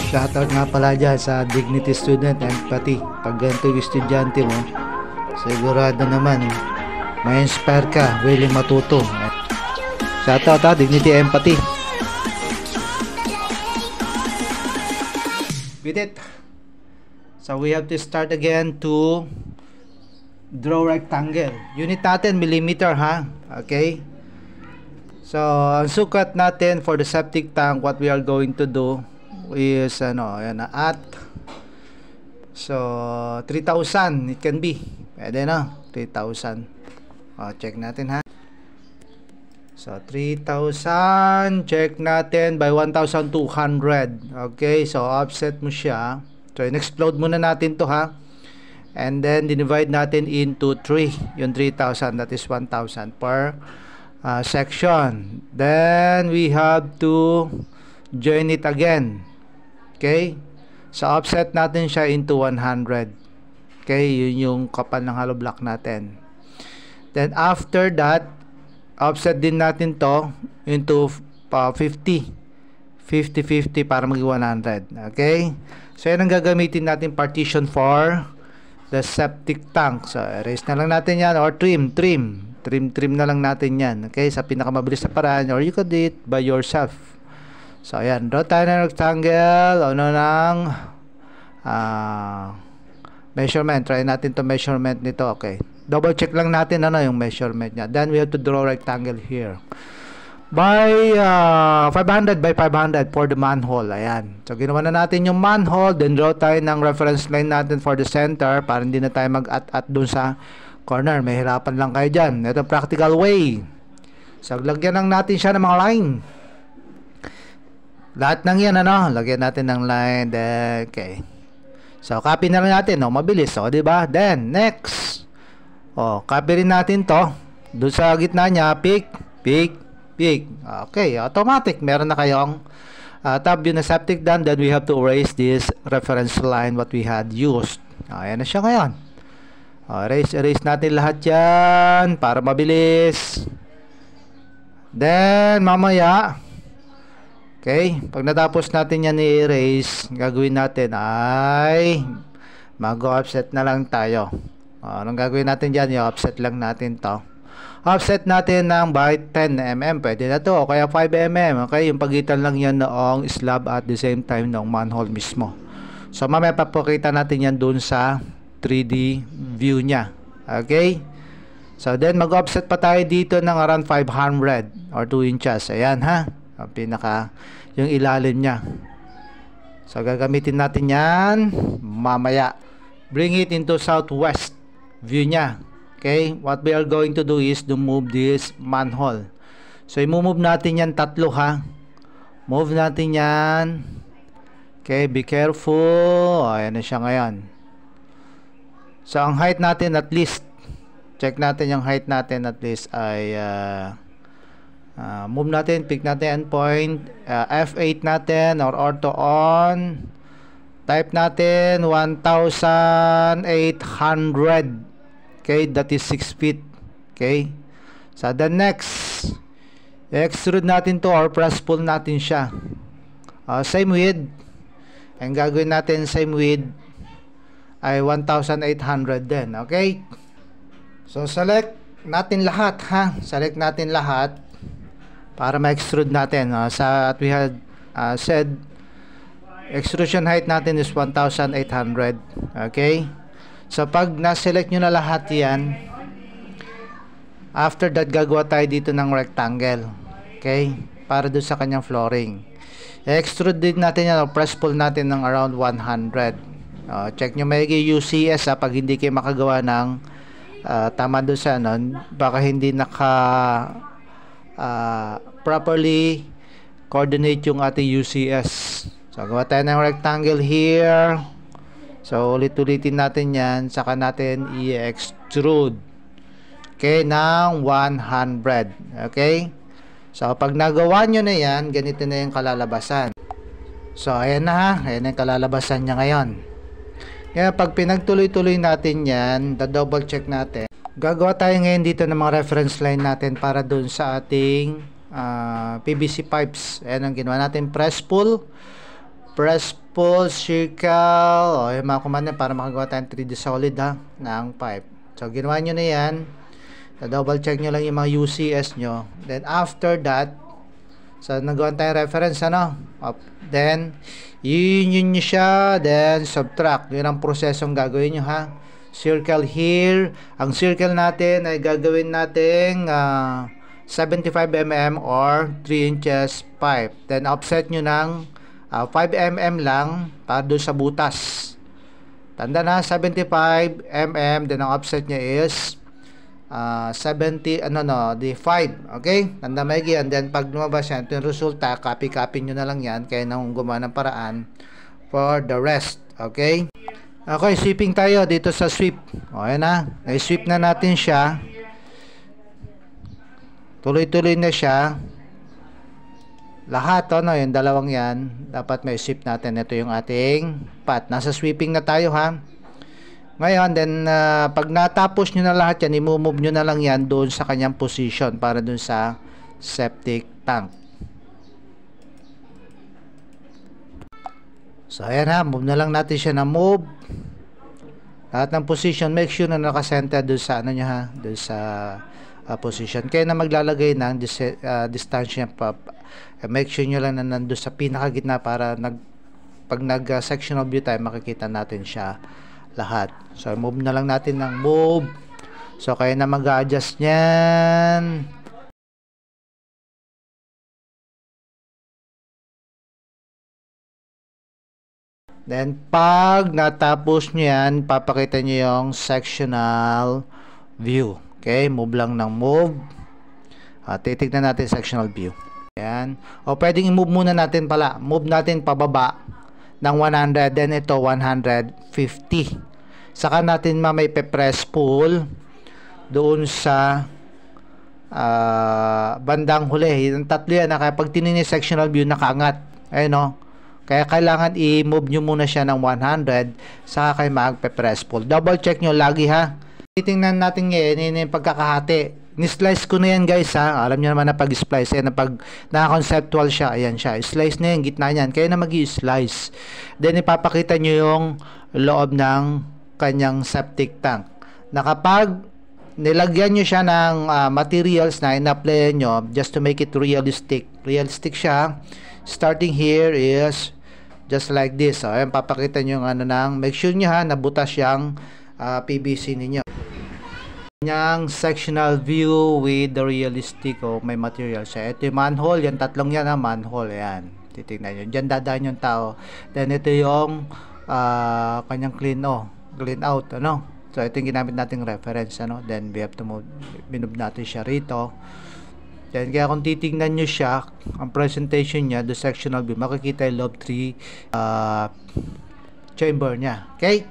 Shoutout nga pala dyan sa Dignity Student Empathy. Pag ganito yung estudyante mo, sigurado naman may inspire ka, willing matuto. Shoutout ha, Dignity Empathy. With it, so we have to start again to draw rectangle. Unit natin millimeter ha. Okay. So ang sukat natin for the septic tank, what we are going to do is yan at so 3,000 it can be. Pwede na 3,000. Check natin ha. So 3,000, check natin by 1,200. Okay, so offset mo siya. So in-explode muna natin to ha. And then divide natin into 3. Yung 3,000, that is 1,000 per section. Then we have to join it again. Okay, so offset natin siya into 100. Okay, yun yung kapal ng hollow block natin. Then after that, offset din natin to into 50 para maging 100. Okay, so yan ang gagamitin natin partition for the septic tank. So erase na lang natin yan, or trim na lang natin yan. Okay, sa pinakamabilis na paraan, or you could do it by yourself. So ayan, draw tayo ng rectangle, ng measurement. Try natin to measurement nito. Okay, double check lang natin yung measurement nya. Then we have to draw rectangle here by 500 by 500 for the manhole. Ayan, so ginawa na natin yung manhole. Then draw tayo ng reference line natin for the center para hindi na tayo mag-at dun sa corner. May hirapan lang kayo dyan. Ito practical way. So lagyan lang natin siya ng mga line. Lahat ng yan lagyan natin ng line. Then, okay, so copy na lang natin, mabilis, di ba? Then next, copy rin natin to doon sa gitna niya, pick. Okay, automatic meron na kayong top view na septic done. Then we have to erase this reference line what we had used. Ayan na siya ngayon. Erase natin lahat yan para mabilis. Then mamaya, okay, pag natapos natin yan i-erase, gagawin natin ay mag-offset na lang tayo. Anong gagawin natin dyan? I-offset lang natin to. Offset natin ng by 10 mm. Pwede na to, o kaya 5 mm. Okay, yung pagitan lang yan noong slab at the same time ng manhole mismo. So mamaya papakita natin yan dun sa 3D view nya. Okay, so then mag-offset pa tayo dito ng around 500 or 2 inches. Ayan ha, ang pinaka yung ilalim nya. So gagamitin natin yan mamaya. Bring it into southwest view nya. Okay, what we are going to do is to move this manhole. So i-move natin yan tatlo ha. Move natin yan. Okay, be careful. Ayan na siya ngayon. So ang height natin at least, check natin yung height natin at least ay move natin, pick natin endpoint, F8 natin or ortho on, type natin 1,800. Okay, that is 6 feet. Okay, so the next, extrude natin to or press pull natin siya. Same width, ang gagawin natin same width ay 1,800 din. Okay, so select natin lahat ha, select natin lahat para ma-extrude natin. At we had said extrusion height natin is 1,800. Okay, so pag na-select nyo na lahat yan, after that gagawa tayo dito ng rectangle. Okay, para doon sa kanyang flooring. Extrude din natin yan o press pull natin ng around 100. Check nyo may UCS pag hindi kayo makagawa ng tama doon sa baka hindi naka properly coordinate yung ating UCS. So gawa tayo ng rectangle here. So ulit-ulitin natin yan, saka natin i-extrude. Okay, ng 100. Okay, so pag nagawa nyo na yan, ganito na yung kalalabasan. So ayan na ha, ayan na yung kalalabasan nya ngayon. Kaya pag pinagtuloy-tuloy natin yan, double check natin. Gagawa tayo ngayon dito ng mga reference line natin para dun sa ating PVC pipes. Ayan ang ginawa natin, press pull press, pull, circle, o yung mga command para makagawa tayong 3D solid ha, ng pipe. So ginawa nyo na yan, double check nyo lang yung mga UCS nyo, then after that, so nagawa tayong reference ano, then yun nyo siya, then subtract, yun ang prosesong gagawin nyo ha. Circle here, ang circle natin ay gagawin nating 75 mm or 3 inches pipe, then offset nyo ng 5 mm lang para doon sa butas. Tanda na 75 mm, then ang offset nya is 70 the 5. Okay, tanda maigi. And then pag lumabas yan, ito yung resulta, copy nyo na lang yan, kaya nang gumawa ng paraan for the rest. Okay, okay, sweeping tayo dito sa sweep. Okay na, i-sweep na natin siya, tuloy-tuloy na siya lahat, yung dalawang yan dapat may sweep natin. Ito yung ating path, nasa sweeping na tayo ha. Ngayon, then pag natapos nyo na lahat yan, i-move nyo na lang yan doon sa kanyang position para doon sa septic tank. So ayan ha, move na lang natin siya na move lahat ng position. Make sure na nakasenter doon sa ano nya ha, doon sa position. Kaya na maglalagay ng distansya pa, make sure nyo lang na nandun sa pinakagitna para pag nag-sectional view tayo, makikita natin siya lahat. So move na lang natin ng move. So kaya na mag-adjust nyan. Then pag natapos nyo yan, papakita nyo yung sectional view. Okay, move lang ng move. Titignan natin sectional view. Ayan. O pwedeng i-move muna natin pala. Move natin pababa ng 100, then ito 150. Saka natin may pe-press pull doon sa bandang huli. Yung tatlo yan, kaya pag tinignan yung sectional view, nakaangat. Ayun o. Kaya kailangan i-move nyo muna siya ng 100, saka kayo mag-pe-press pull. Double check nyo lagi ha. Titingnan natin ngayon yung pagkakahati. Ni-slice ko na yan guys ha. Alam niyo naman na pag-splice. Ayan, pag naka-conceptual siya, ayan siya. Slice na yan, gitna yan. Kaya na mag-i-slice. Then ipapakita nyo yung loob ng kanyang septic tank. Na kapag nilagyan nyo siya ng materials na in-apply nyo, just to make it realistic. Realistic siya. Starting here is just like this. So, ayan, papakita nyo yung make sure nyo ha, nabutas yung PVC ninyo. Yung sectional view with the realistic may material siya. Ito yung manhole, yan tatlong yan ha, manhole, yan. Titignan nyo. Diyan dadaan yung tao. Then ito yung kanyang clean out, So ito yung ginamit nating reference, Then we have to move natin siya rito. Then kaya kung titignan nyo siya, ang presentation niya, the sectional view, makikita yung lobe 3 chamber niya. Okay?